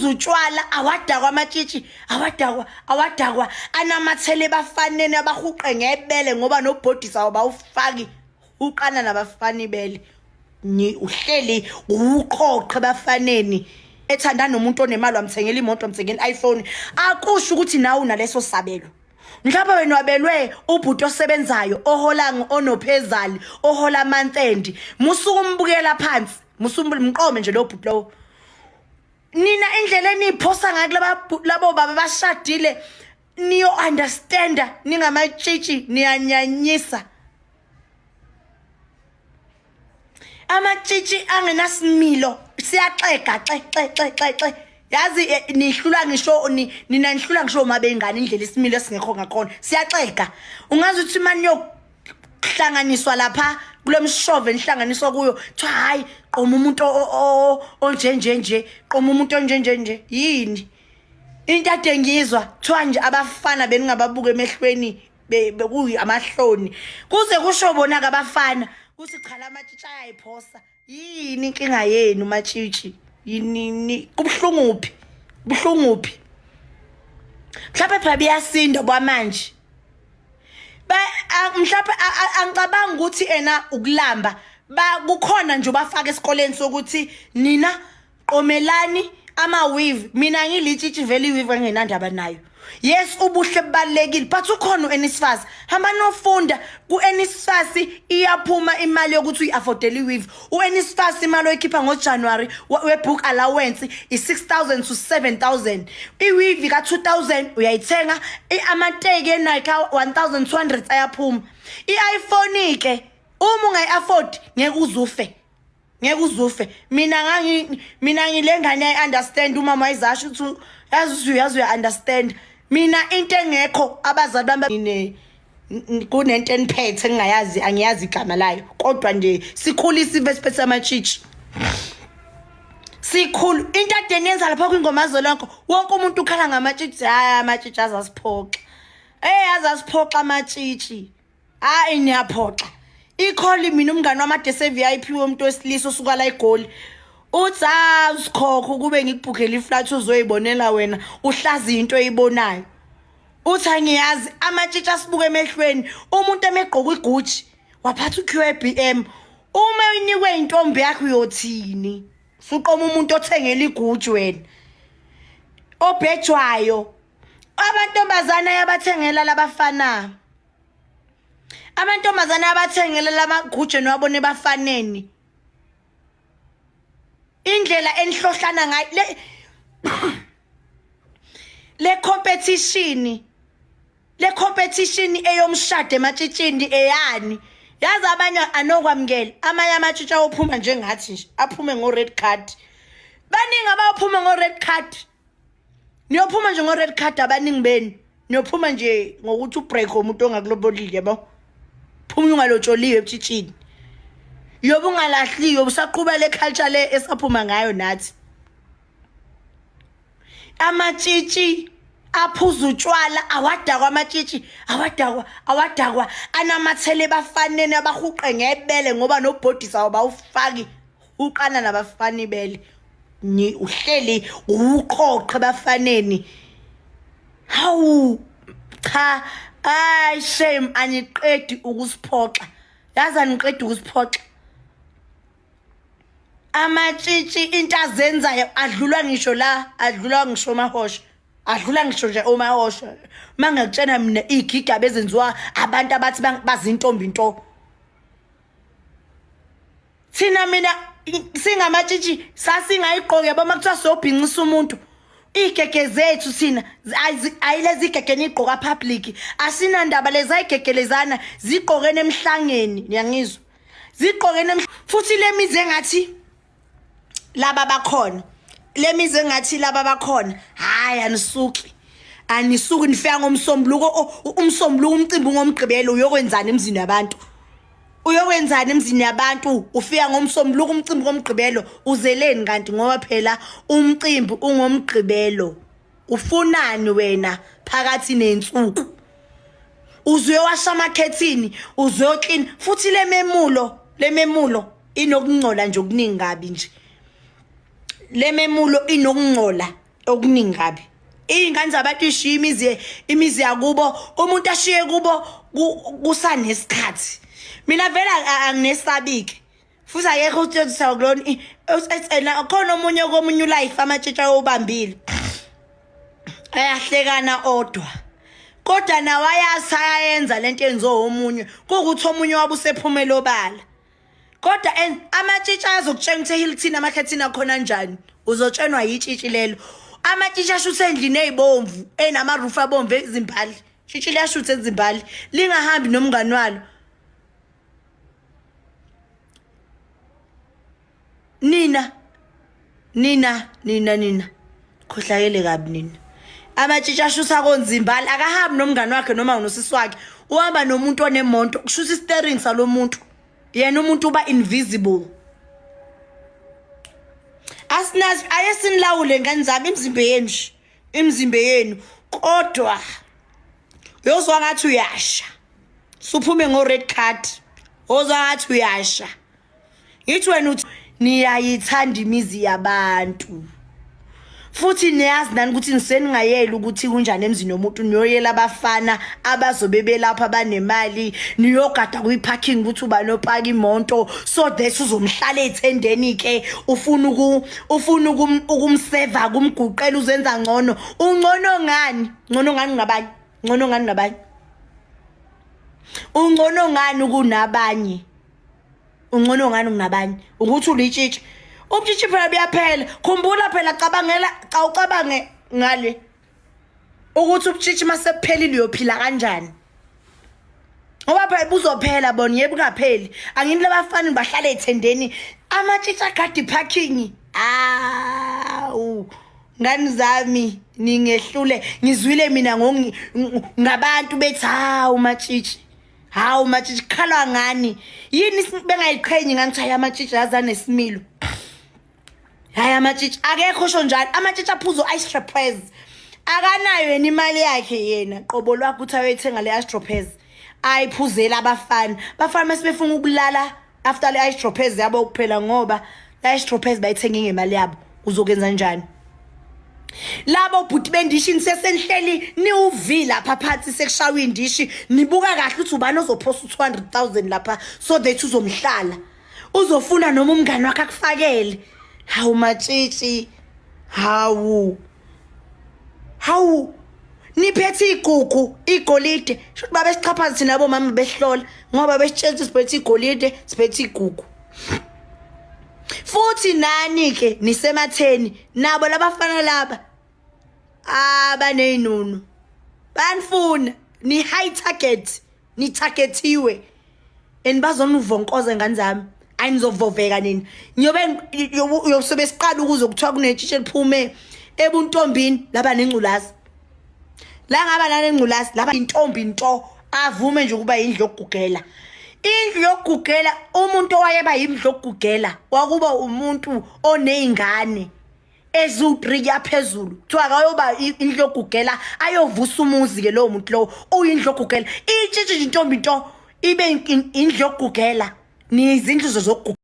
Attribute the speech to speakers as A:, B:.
A: aphuza utshwala awadakwa amatshitshi awadakwa anamathele bafanene abahuqe ngebele ngoba nobhodisa awubawufaki uqana nabafani bele uhleli uqoqe bafaneni ethanda nomuntu onemali wamthengela imoto wamthengela iPhone akusho ukuthi nawe unaleso sabelo. Mhlawumbe wena wabelwe ubhuti osebenzayo ohola onophezali ohola month end musuku umbukela phansi musumqome nje lo bhuti lo. Nina indlela eniphosa ngakho labo baba bashadile niyo understanda ningamatshitshi niyanyanyisa. Amatshitshi angenasimilo siyaxega xe yazi nihlula ngisho nina nihlula ngisho mabengane indlela isimilo esingekho ngakhona siyaxega. Ungazi uthi manje yokuhlanganiswa lapha kulemshove nihlanganiswa kuyo kuthiwa hayi qoma umuntu onjenjenje qoma umuntu onjenjenje yini into ade ngizwa kuthiwa nje abafana beningababuka emehlweni bekuyi amahloni kuze kusho bona kabafana kuthi cha la matshitshi ayayiphosa yini inkinga yenu matshitshi yini kubhlunguphi mhlawumbe phela biyasinda kwamanje mhlawumbe angicabanga ukuthi ena ukulamba kukhona nje bafaka esikoleni sokuthi nina qomelani ama-weave mina ngilitshitshi vele i-weave engenandaba nayo. Yes ubuhle bubalekile but ukhona uNSFAS hamba nofunda kuNSFAS iyaphuma imali yokuthi uyi-affordele i-weave. uNSFAS imali oyikhipha ngoJanuary we-book allowance i-6,000 to 7,000 i-weave ka-2,000 uyayithenga amateki eNike 1,200 ayaphuma. i-iPhone ke uma ungayi-afford ngeke uzufe mina ngile ngane I-understand umama wayizasho ukuthi yazi uya-understand mina into engekho abazali bami kunento eniphethe angiyazi igama layo kodwa nje sikhulisa ivesiphethe amatshitshi sikhulu into ade niyenza lapha kwingoma zonke wonke umuntu ukhala ngamatshitshi hayi amatshitshi azasiphoxa azasiphoxa amatshitshi hayi niyaphoxa ikholi mina umngane wamade se-VIP womuntu wesilisa usuka la eGoli uthi usikhokho kube ngikubhukhela iflat uzoyibonela wena uhlazi into eyibonayo uthi angiyazi amatshitshi asibuke emehlweni umuntu emegqoka iguji waphatha uQBM uma uyinikwe intombi yakho uyothini suqoma umuntu othengela iguji wena obhejwayo abantombazana yabathengela labafana amantombazana abathengele lamaguje nowabone bafaneni indlela enihlohlana ngayo le competition eyomshado ematshitshini eyani yazi abanye anokwamkela amanye amatshitshi awophuma njengathi nje aphume ngo-red card baningi abaphuma ngo-red card niyophuma nje ngo-red card abaningi beni niyophuma nje ngokuthi ubreak umuntu ongakulobolile yabo phuma ungalotsholiwe ebutshitshini yoba ungalahliyo usaqhubela le culture le esaphuma ngayo nathi. Amatshitshi aphuza utshwala awadakwa amatshitshi awadakwa anamathele bafanene abahuqe ngebele ngoba nobhodisa awubawufaki uqana nabafani bele uhleli uqoqe bafaneni hawu cha shame aniqedi ukusiphoxa yazi aniqedi ukusiphoxa amatshitshi into azenzayo adlula ngisho la adlula ngisho mahosha adlula ngisho nje omahosha mangakutshena mina igiga bezenziwa abantu abathi bazintombi into thina mina singamatshitshi sasingayigqoke yabo makuthiwa sobhinqisa umuntu igege zethu thina ayilezi igege nigqoka public asinandaba lezi ayigegelezana zigqokene emhlangeni ngiyangizwa zigqokene futhi lemize ngathi laba bakhona lemize ngathi laba bakhona hayi anisuki nifika ngomsombuluko umsombuluko umcimbi ngomgqibelo uyokwenzana emzini yabantu ufika ngomsombuluko umcimbi ngomgqibelo uzeleni kanti ngoba phela umcimbi ungomgqibelo ufunani wena phakathi nensuku uzuyowasha amakhethini uzoyoklina futhi lememulo inokungcola nje okuningi kabi nje lememulo inokungcola okuningi kabi. Ingane zabantu ishiya imizi yakubo, umuntu ashiye kubo kusanesikhathi. Mina vela anginesabike. Futhi ayekho uThixo gloni usetsena khona omunye komunye life amatshitsha obambile. Ayahlekana odwa. Kodwa nawe ayayenza lento enzo omunye kukuthi omunye wabusephumela obala. Kodwa amatshitsha azokutshela ukuthi Hilton amakhathini akhona kanjani. Uzotshenwa yitshitshi lelo. Amatshitsha ashuthe endlini ezibomvu enamarufa abomvu ezimbali. Tshitshi liyashutha ezimbali. Lingahambi nomngani walo. Nina. Khohlakele kabi nina. Amatshitsha ashutha konzimbali akahambi nomngani wakhe noma unosisi wakhe. Uhamba nomuntu onemonto kushuthi steering salomuntu. Yena umuntu uba invisible. Asinazi ayesinilawule ngani zami imizimbe yenu kodwa yozwa ngathi uyasha. Suphume ngo red card. Ozwa ngathi uyasha. Ngithi wena uthi niyayithanda imizi yabantu. Futhi niyazi nani ukuthi niseningayela ukuthi kunjani emzini womuntu niyoyela abafana abazobe belapha banemali niyogada kuyiparking ukuthi uba nopaka imoto so that uzomhlala ethendeni ke ufuna ukumseva kumguqela uzenza ngcono ungcono ngani ngabanye ungcono ngani kunabanye ukuthi ulitshitshi ubutshitshi phela buyaphela. Khumbula phela ucabange ngale ukuthi ubutshitshi masephelile uyophila kanjani. Ngoba phela buzophela bona yebo kungapheli. Angini labafana bahlala ethendeni amatshitshi agadi parking. Ngani zami ningehlule ngizwile mina ngabantu bethi umatshitshi umatshitshi khalwa ngani yini bengayiqhenyi ngathi amatshitshi azane similo. Hayi amatshitshi akekho sho njalo amatshitshi aphuzo ice akanayo yena imali yakhe yena qobo lwakhe uthi ayethenga le ice ayiphuzela bafana masebefuna ukulala after le ice yabo kuphela ngoba le ice bayithenga ngemali yabo uzokenza kanjani. Labo bhuti bendishi sesenihleli niuvi lapha phansi sekushawa indishi nibuka kahle ukuthi ubani ozophosa 200,000 lapha so that uzomhlala uzofuna noma umngani wakhe akufakele. Hawu matshitshi hawu niphethe igugu igolide shothi babe sichaphaza thina abo mama behlola ngoba besitshela siphethe igolide siphethe igugu. Futhi nani ke nisematheni nabo labafana laba abaneyinunu banifuna ni high target ni targetiwe bazonuvonkoza ngani zami ayinizovoveka nini nyobe yosobe siqala ukuze kuthiwa kunetshitshe liphume ebuntombini laba nengculazi la ngaba nanengculazi laba intombi into avume nje ukuba indlu yokugugela. Indlu yokugugela umuntu owayeba indlu yokugugela wakuba umuntu onezingane ezu3 yaphezulu kuthiwa akayoba indlu yokugugela ayovusa umuzi ke lo muntu lo uyindlu yokugugela itshitshi intombi into ibe indlu yokugugela ni izindlu zokugugela.